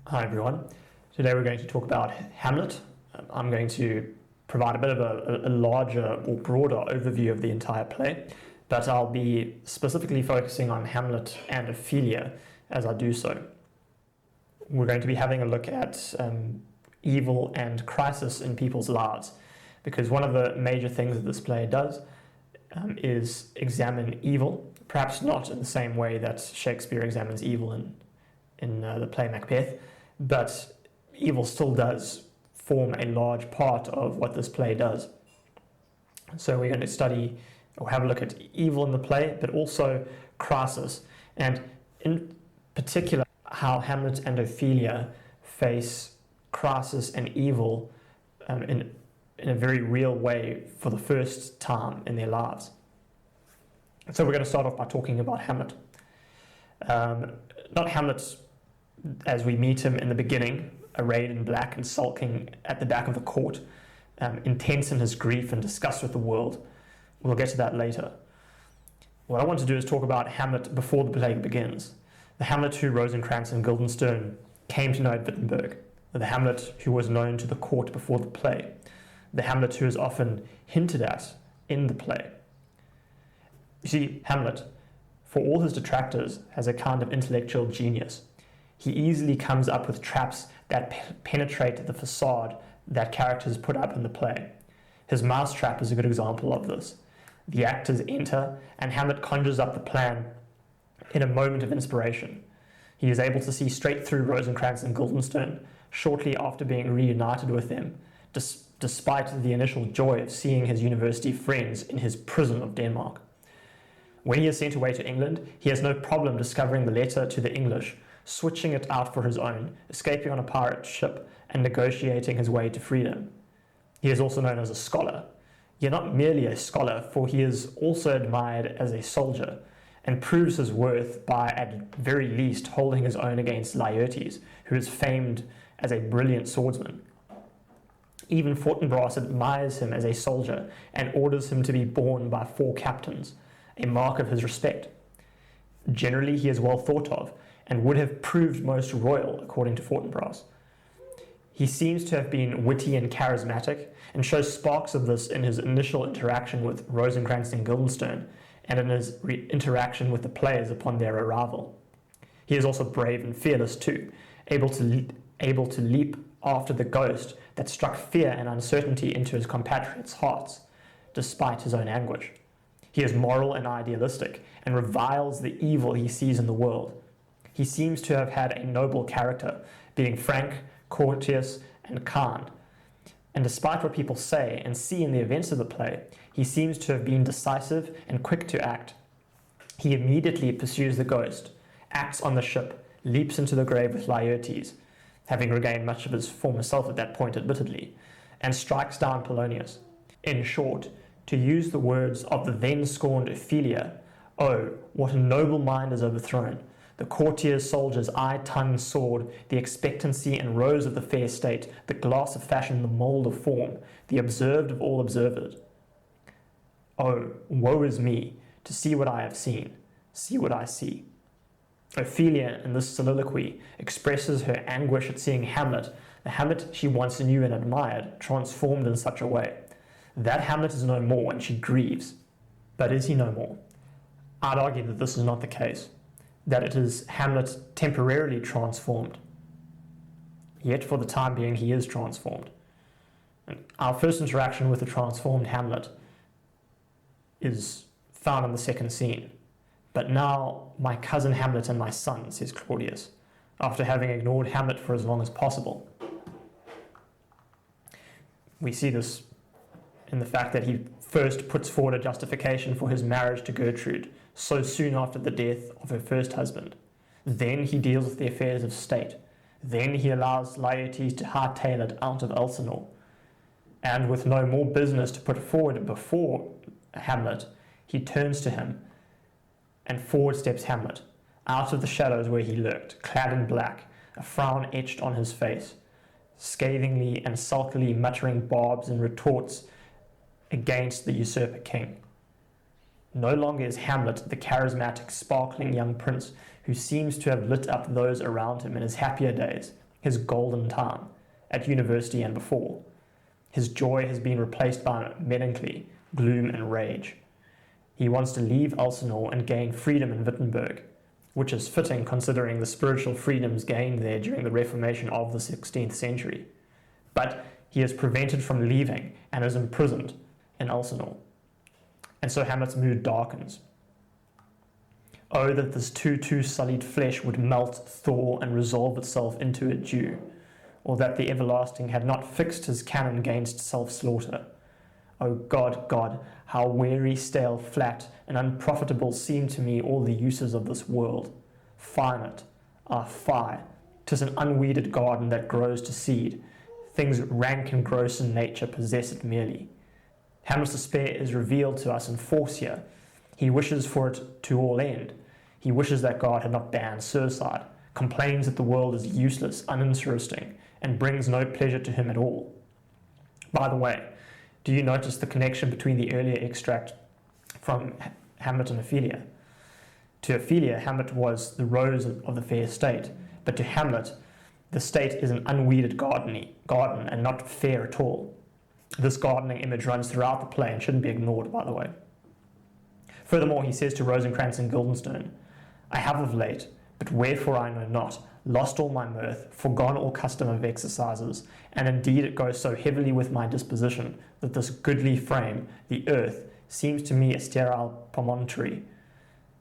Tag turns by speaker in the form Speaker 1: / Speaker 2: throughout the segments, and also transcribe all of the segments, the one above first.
Speaker 1: Hi everyone. Today we're going to talk about Hamlet. I'm going to provide a bit of a larger or broader overview of the entire play, but I'll be specifically focusing on Hamlet and Ophelia as I do so. We're going to be having a look at evil and crisis in people's lives, because one of the major things that this play does is examine evil, perhaps not in the same way that Shakespeare examines evil in the play Macbeth, but evil still does form a large part of what this play does. So we're going to study or have a look at evil in the play, but also crisis, and in particular how Hamlet and Ophelia face crisis and evil in a very real way for the first time in their lives. So we're going to start off by talking about Hamlet. Not Hamlet as we meet him in the beginning, arrayed in black and sulking at the back of the court, intense in his grief and disgust with the world. We'll get to that later. What I want to do is talk about Hamlet before the play begins. The Hamlet who Rosencrantz and Guildenstern came to know at Wittenberg. The Hamlet who was known to the court before the play. The Hamlet who is often hinted at in the play. You see, Hamlet, for all his detractors, has a kind of intellectual genius. He easily comes up with traps that penetrate the facade that characters put up in the play. His mousetrap is a good example of this. The actors enter, and Hamlet conjures up the plan in a moment of inspiration. He is able to see straight through Rosencrantz and Guildenstern shortly after being reunited with them, despite the initial joy of seeing his university friends in his prison of Denmark. When he is sent away to England, he has no problem discovering the letter to the English, switching it out for his own, escaping on a pirate ship, and negotiating his way to freedom. He is also known as a scholar, yet not merely a scholar, for he is also admired as a soldier, and proves his worth by, at very least, holding his own against Laertes, who is famed as a brilliant swordsman. Even Fortinbras admires him as a soldier, and orders him to be borne by 4 captains, a mark of his respect. Generally, he is well thought of, and would have proved most royal, according to Fortinbras. He seems to have been witty and charismatic, and shows sparks of this in his initial interaction with Rosencrantz and Guildenstern, and in his interaction with the players upon their arrival. He is also brave and fearless too, able to leap after the ghost that struck fear and uncertainty into his compatriots' hearts, despite his own anguish. He is moral and idealistic, and reviles the evil he sees in the world. He seems to have had a noble character, being frank, courteous, and kind. And despite what people say and see in the events of the play, he seems to have been decisive and quick to act. He immediately pursues the ghost, acts on the ship, leaps into the grave with Laertes, having regained much of his former self at that point admittedly, and strikes down Polonius. In short, to use the words of the then scorned Ophelia, "Oh, what a noble mind is overthrown! The courtier's soldier's eye, tongue, sword, the expectancy and rose of the fair state, the glass of fashion, the mould of form, the observed of all observed. Oh, woe is me, to see what I have seen, see what I see." Ophelia, in this soliloquy, expresses her anguish at seeing Hamlet, the Hamlet she once knew and admired, transformed in such a way. That Hamlet is no more, and she grieves. But is he no more? I'd argue that this is not the case, that it is Hamlet temporarily transformed. Yet for the time being he is transformed. And our first interaction with the transformed Hamlet is found in the second scene. "But now my cousin Hamlet and my son," says Claudius, after having ignored Hamlet for as long as possible. We see this in the fact that he first puts forward a justification for his marriage to Gertrude so soon after the death of her first husband. Then he deals with the affairs of state. Then he allows Laertes to hightail it out of Elsinore. And with no more business to put forward before Hamlet, he turns to him, and forward steps Hamlet, out of the shadows where he lurked, clad in black, a frown etched on his face, scathingly and sulkily muttering barbs and retorts against the usurper king. No longer is Hamlet the charismatic, sparkling young prince who seems to have lit up those around him in his happier days, his golden time, at university and before. His joy has been replaced by melancholy, gloom and rage. He wants to leave Elsinore and gain freedom in Wittenberg, which is fitting considering the spiritual freedoms gained there during the Reformation of the 16th century. But he is prevented from leaving and is imprisoned in Elsinore. And so Hamlet's mood darkens. Oh, that this too sullied flesh would melt, thaw, and resolve itself into a dew, or that the everlasting had not fixed his canon against self-slaughter. O God, God, how weary, stale, flat, and unprofitable seem to me all the uses of this world. Fine it, fie, 'tis an unweeded garden that grows to seed. Things rank and gross in nature possess it merely. Hamlet's despair is revealed to us in force here. He wishes for it to all end. He wishes that God had not banned suicide, complains that the world is useless, uninteresting, and brings no pleasure to him at all. By the way, do you notice the connection between the earlier extract from Hamlet and Ophelia? To Ophelia, Hamlet was the rose of the fair state, but to Hamlet, the state is an unweeded garden and not fair at all. This gardening image runs throughout the play and shouldn't be ignored, by the way. Furthermore, he says to Rosencrantz and Guildenstern, I have of late, but wherefore I know not, lost all my mirth, forgone all custom of exercises, and indeed it goes so heavily with my disposition, that this goodly frame, the earth, seems to me a sterile promontory.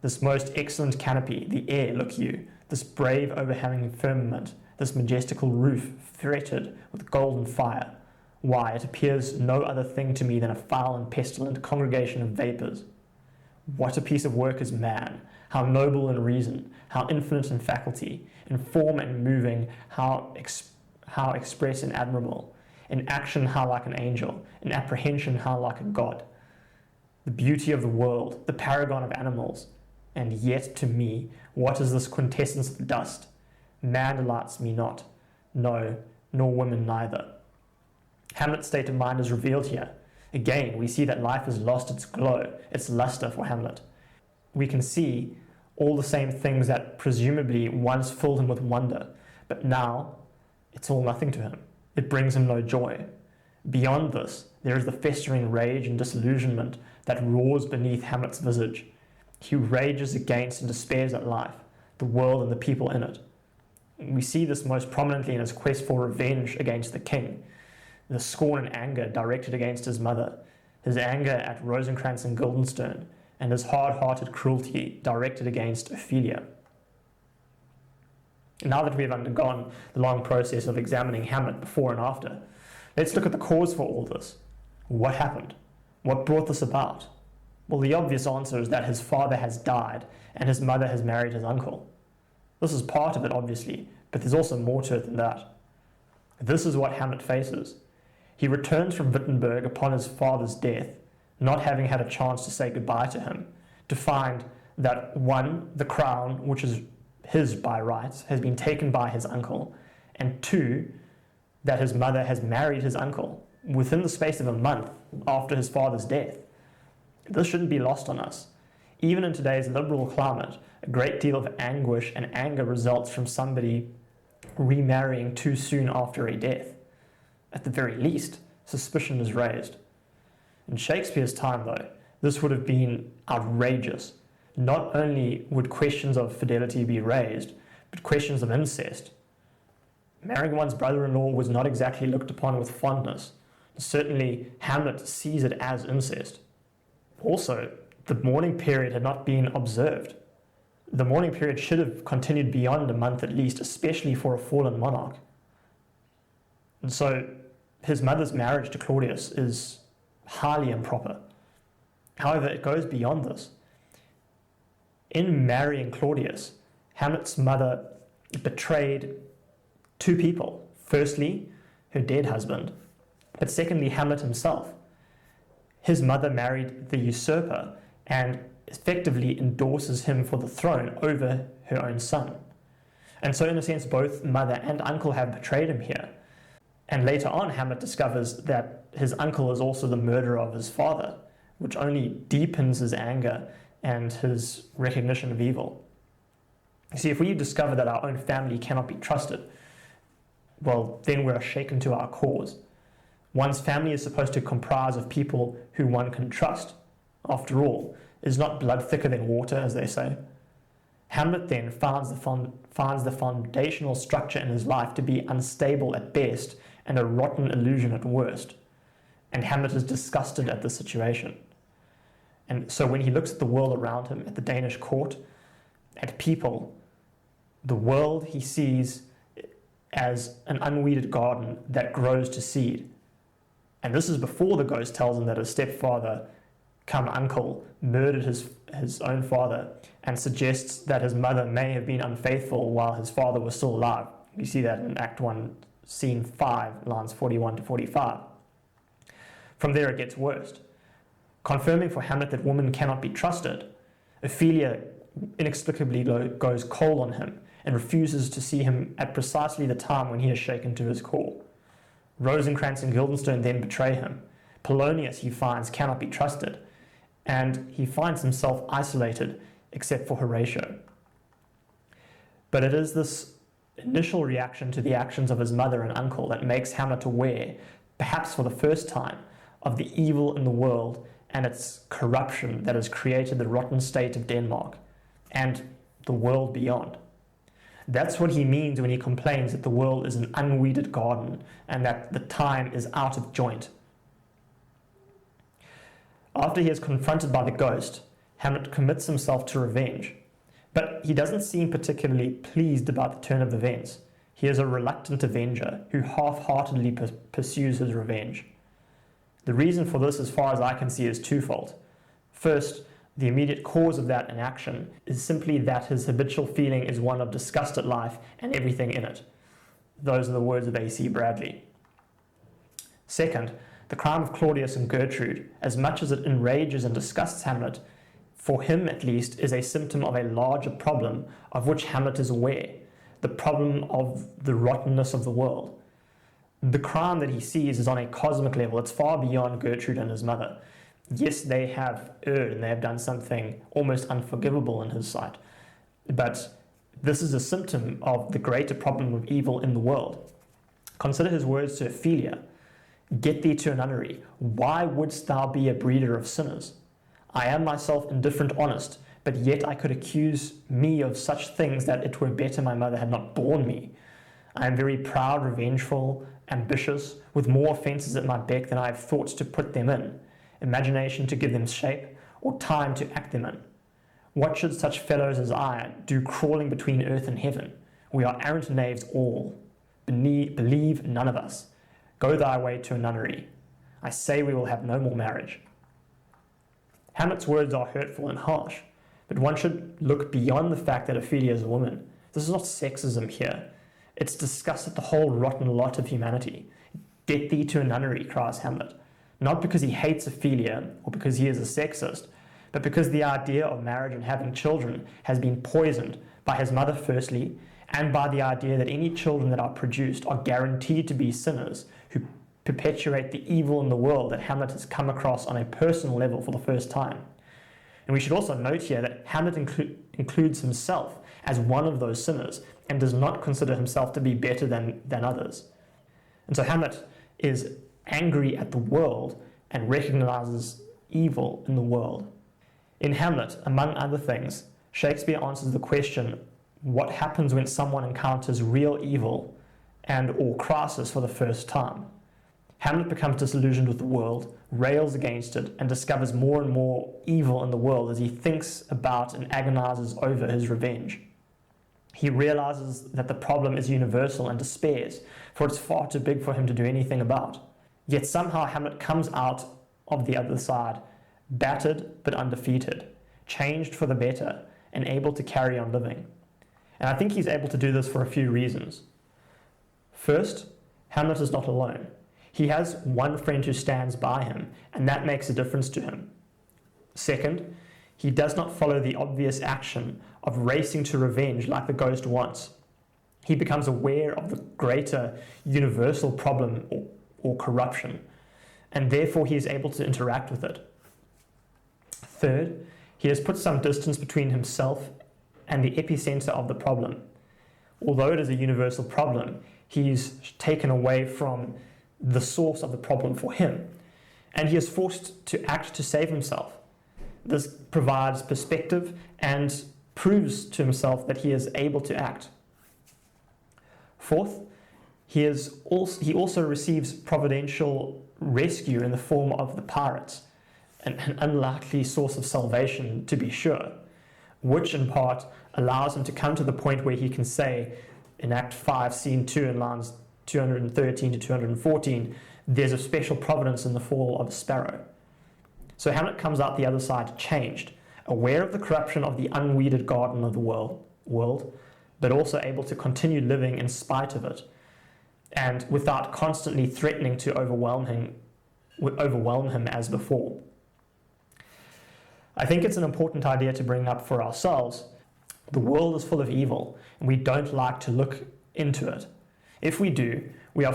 Speaker 1: This most excellent canopy, the air, look you, this brave overhanging firmament, this majestical roof, fretted with golden fire, why, it appears no other thing to me than a foul and pestilent congregation of vapours. What a piece of work is man! How noble in reason, how infinite in faculty, in form and moving, how express and admirable, in action how like an angel, in apprehension how like a god. The beauty of the world, the paragon of animals, and yet to me, what is this quintessence of dust? Man delights me not, no, nor women neither. Hamlet's state of mind is revealed here. Again, we see that life has lost its glow, its luster for Hamlet. We can see all the same things that presumably once filled him with wonder, but now it's all nothing to him. It brings him no joy. Beyond this, there is the festering rage and disillusionment that roars beneath Hamlet's visage. He rages against and despairs at life, the world and the people in it. We see this most prominently in his quest for revenge against the king, the scorn and anger directed against his mother, his anger at Rosencrantz and Guildenstern, and his hard-hearted cruelty directed against Ophelia. Now that we have undergone the long process of examining Hamlet before and after, let's look at the cause for all this. What happened? What brought this about? Well, the obvious answer is that his father has died and his mother has married his uncle. This is part of it, obviously, but there's also more to it than that. This is what Hamlet faces. He returns from Wittenberg upon his father's death, not having had a chance to say goodbye to him, to find that 1, the crown, which is his by rights, has been taken by his uncle, and 2, that his mother has married his uncle within the space of a month after his father's death. This shouldn't be lost on us. Even in today's liberal climate, a great deal of anguish and anger results from somebody remarrying too soon after a death. At the very least, suspicion is raised. In Shakespeare's time, though, this would have been outrageous. Not only would questions of fidelity be raised, but questions of incest. Marrying one's brother-in-law was not exactly looked upon with fondness. Certainly, Hamlet sees it as incest. Also, the mourning period had not been observed. The mourning period should have continued beyond a month at least, especially for a fallen monarch. And so, his mother's marriage to Claudius is highly improper. However, it goes beyond this. In marrying Claudius, Hamlet's mother betrayed 2 people. Firstly, her dead husband, but secondly, Hamlet himself. His mother married the usurper and effectively endorses him for the throne over her own son. And so in a sense, both mother and uncle have betrayed him here. And later on, Hamlet discovers that his uncle is also the murderer of his father, which only deepens his anger and his recognition of evil. You see, if we discover that our own family cannot be trusted, well, then we are shaken to our cores. One's family is supposed to comprise of people who one can trust. After all, is not blood thicker than water, as they say? Hamlet then finds the foundational structure in his life to be unstable at best and a rotten illusion at worst. And Hamlet is disgusted at the situation. And so when he looks at the world around him, at the Danish court, at people, the world he sees as an unweeded garden that grows to seed. And this is before the ghost tells him that his stepfather, come uncle, murdered his own father and suggests that his mother may have been unfaithful while his father was still alive. You see that in Act 1, Scene 5, lines 41 to 45. From there it gets worse. Confirming for Hamlet that woman cannot be trusted, Ophelia inexplicably goes cold on him and refuses to see him at precisely the time when he is shaken to his core. Rosencrantz and Guildenstern then betray him. Polonius, he finds, cannot be trusted, and he finds himself isolated except for Horatio. But it is this initial reaction to the actions of his mother and uncle that makes Hamlet aware, perhaps for the first time, of the evil in the world and its corruption that has created the rotten state of Denmark and the world beyond. That's what he means when he complains that the world is an unweeded garden and that the time is out of joint. After he is confronted by the ghost, Hamlet commits himself to revenge, but he doesn't seem particularly pleased about the turn of events. He is a reluctant avenger who half-heartedly pursues his revenge. The reason for this, as far as I can see, is twofold. First, the immediate cause of that inaction is simply that his habitual feeling is one of disgust at life and everything in it. Those are the words of A.C. Bradley. Second, the crime of Claudius and Gertrude, as much as it enrages and disgusts Hamlet, for him at least, is a symptom of a larger problem of which Hamlet is aware, the problem of the rottenness of the world. The crime that he sees is on a cosmic level. It's far beyond Gertrude and his mother. Yes, they have erred and they have done something almost unforgivable in his sight. But this is a symptom of the greater problem of evil in the world. Consider his words to Ophelia. Get thee to a nunnery. Why wouldst thou be a breeder of sinners? I am myself indifferent honest, but yet I could accuse me of such things that it were better my mother had not borne me. I am very proud, revengeful, ambitious, with more offences at my beck than I have thought to put them in, imagination to give them shape, or time to act them in. What should such fellows as I do crawling between earth and heaven? We are arrant knaves all. Believe none of us. Go thy way to a nunnery. I say we will have no more marriage. Hamlet's words are hurtful and harsh, but one should look beyond the fact that Ophelia is a woman. This is not sexism here. It's disgust at the whole rotten lot of humanity. Get thee to a nunnery, cries Hamlet, not because he hates Ophelia or because he is a sexist, but because the idea of marriage and having children has been poisoned by his mother firstly, and by the idea that any children that are produced are guaranteed to be sinners who perpetuate the evil in the world that Hamlet has come across on a personal level for the first time. And we should also note here that Hamlet includes himself as one of those sinners and does not consider himself to be better than others. And so Hamlet is angry at the world and recognizes evil in the world. In Hamlet, among other things, Shakespeare answers the question, what happens when someone encounters real evil and or crisis for the first time? Hamlet becomes disillusioned with the world, rails against it, and discovers more and more evil in the world as he thinks about and agonizes over his revenge. He realizes that the problem is universal and despairs, for it's far too big for him to do anything about. Yet somehow Hamlet comes out of the other side, battered but undefeated, changed for the better, and able to carry on living. And I think he's able to do this for a few reasons. First, Hamlet is not alone. He has one friend who stands by him, and that makes a difference to him. Second, he does not follow the obvious action of racing to revenge like the ghost wants. He becomes aware of the greater universal problem or corruption, and therefore he is able to interact with it. Third, he has put some distance between himself and the epicenter of the problem. although it is a universal problem, he's taken away from the source of the problem for him, and he is forced to act to save himself. This provides perspective and proves to himself that he is able to act. Fourth, he also receives providential rescue in the form of the pirates, an unlikely source of salvation to be sure, which in part allows him to come to the point where he can say in Act 5, Scene 2, in lines 213 to 214, there's a special providence in the fall of a sparrow. So Hamlet comes out the other side changed, aware of the corruption of the unweeded garden of the world, but also able to continue living in spite of it, and without constantly threatening to overwhelm him as before. I think it's an important idea to bring up for ourselves. The world is full of evil, and we don't like to look into it. If we do, we are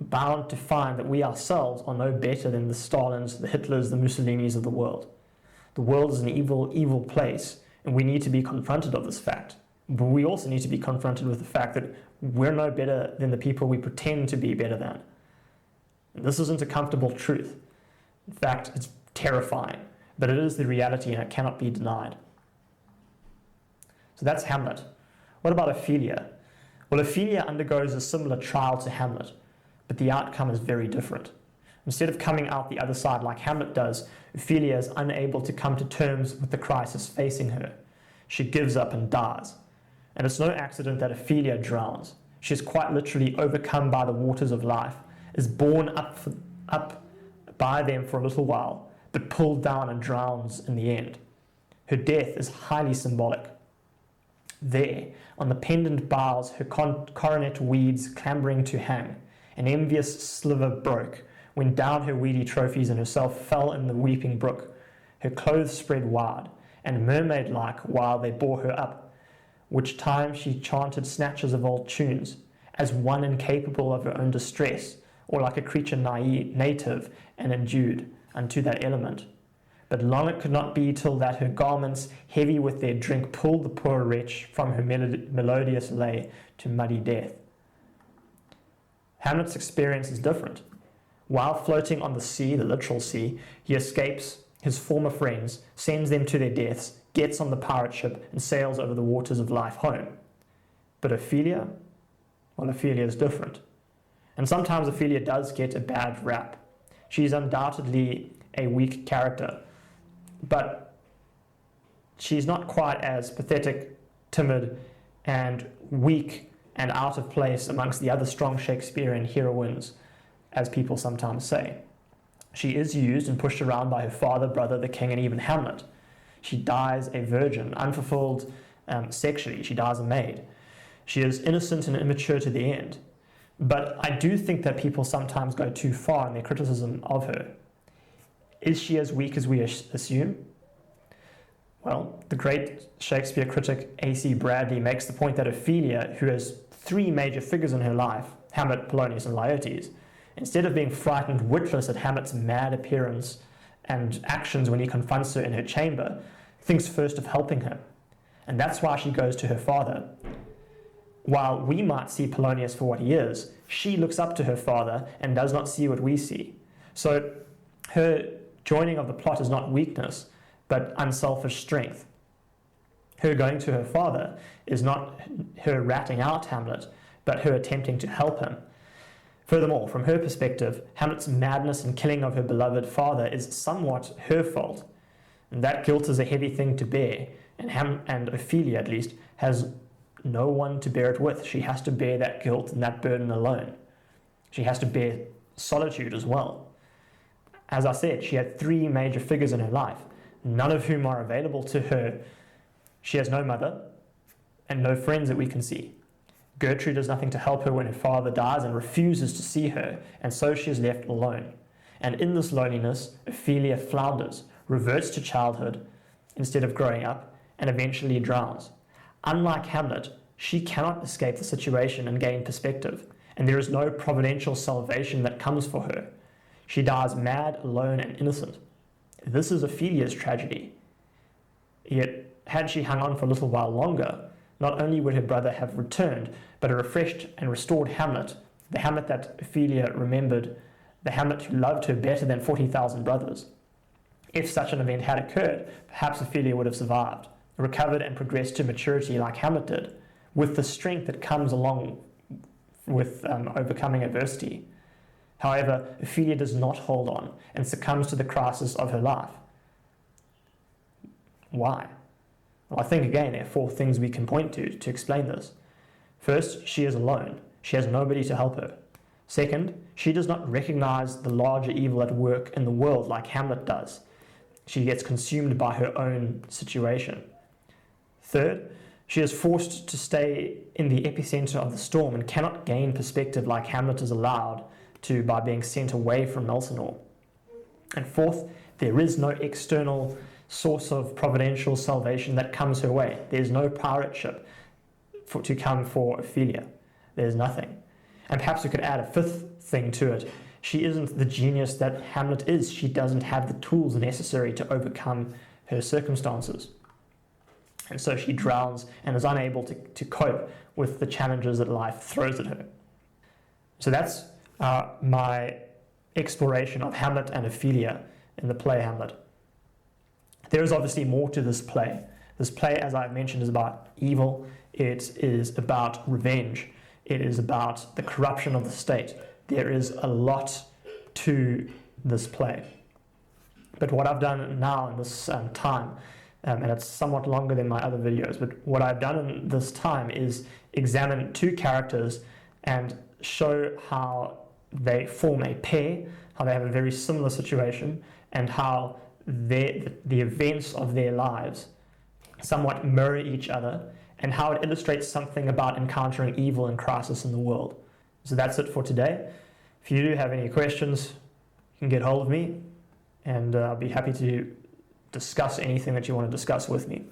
Speaker 1: bound to find that we ourselves are no better than the Stalins, the Hitlers, the Mussolinis of the world. The world is an evil, evil place, and we need to be confronted of this fact. But we also need to be confronted with the fact that we're no better than the people we pretend to be better than. And this isn't a comfortable truth. In fact, it's terrifying, but it is the reality and it cannot be denied. So that's Hamlet. What about Ophelia? Well, Ophelia undergoes a similar trial to Hamlet, but the outcome is very different. Instead of coming out the other side like Hamlet does, Ophelia is unable to come to terms with the crisis facing her. She gives up and dies. And it's no accident that Ophelia drowns. She is quite literally overcome by the waters of life, is borne up by them for a little while, but pulled down and drowns in the end. Her death is highly symbolic. There, on the pendant boughs, her coronet weeds clambering to hang, an envious sliver broke, when down her weedy trophies and herself fell in the weeping brook, her clothes spread wide, and mermaid-like while they bore her up, which time she chanted snatches of old tunes, as one incapable of her own distress, or like a creature native and endued unto that element. But long it could not be till that her garments, heavy with their drink, pulled the poor wretch from her melodious lay to muddy death. Hamlet's experience is different. While floating on the sea, the literal sea, he escapes his former friends, sends them to their deaths, gets on the pirate ship, and sails over the waters of life home. But Ophelia? Well, Ophelia is different. And sometimes Ophelia does get a bad rap. She's undoubtedly a weak character, but she's not quite as pathetic, timid, and weak and out of place amongst the other strong Shakespearean heroines, as people sometimes say. She is used and pushed around by her father, brother, the king, and even Hamlet. She dies a virgin, unfulfilled sexually. She dies a maid. She is innocent and immature to the end. But I do think that people sometimes go too far in their criticism of her. Is she as weak as we assume? Well, the great Shakespeare critic A.C. Bradley makes the point that Ophelia, who has three major figures in her life, Hamlet, Polonius, and Laertes, instead of being frightened witless at Hamlet's mad appearance and actions when he confronts her in her chamber, thinks first of helping him. And that's why she goes to her father. While we might see Polonius for what he is, she looks up to her father and does not see what we see. So her joining of the plot is not weakness, but unselfish strength. Her going to her father is not her ratting out Hamlet, but her attempting to help him. Furthermore, from her perspective, Hamlet's madness and killing of her beloved father is somewhat her fault. And that guilt is a heavy thing to bear, and Ophelia, at least, has no one to bear it with. She has to bear that guilt and that burden alone. She has to bear solitude as well. As I said, she had three major figures in her life, none of whom are available to her. She has no mother and no friends that we can see. Gertrude does nothing to help her when her father dies and refuses to see her, and so she is left alone. And in this loneliness, Ophelia flounders, reverts to childhood instead of growing up, and eventually drowns. Unlike Hamlet, she cannot escape the situation and gain perspective, and there is no providential salvation that comes for her. She dies mad, alone, and innocent. This is Ophelia's tragedy. Yet, had she hung on for a little while longer, not only would her brother have returned, but a refreshed and restored Hamlet, the Hamlet that Ophelia remembered, the Hamlet who loved her better than 40,000 brothers. If such an event had occurred, perhaps Ophelia would have survived, recovered and progressed to maturity like Hamlet did, with the strength that comes along with overcoming adversity. However, Ophelia does not hold on and succumbs to the crisis of her life. Why? Well, I think again there are 4 things we can point to explain this. First, she is alone. She has nobody to help her. Second, she does not recognize the larger evil at work in the world like Hamlet does. She gets consumed by her own situation. Third, she is forced to stay in the epicenter of the storm and cannot gain perspective like Hamlet is allowed to by being sent away from Elsinore. And fourth, there is no external source of providential salvation that comes her way. There's no pirate ship to come for Ophelia. There's nothing. And perhaps we could add a 5th thing to it. She isn't the genius that Hamlet is. She doesn't have the tools necessary to overcome her circumstances. And so she drowns and is unable to cope with the challenges that life throws at her. So that's my exploration of Hamlet and Ophelia in the play Hamlet. There is obviously more to this play. This play, as I've mentioned, is about evil. It is about revenge. It is about the corruption of the state. There is a lot to this play. But what I've done now in this time, and it's somewhat longer than my other videos, but what I've done in this time is examine 2 characters and show how they form a pair, how they have a very similar situation, and how the events of their lives somewhat mirror each other, and how it illustrates something about encountering evil and crisis in the world. So that's it for today. If you do have any questions, you can get hold of me, and I'll be happy to discuss anything that you want to discuss with me.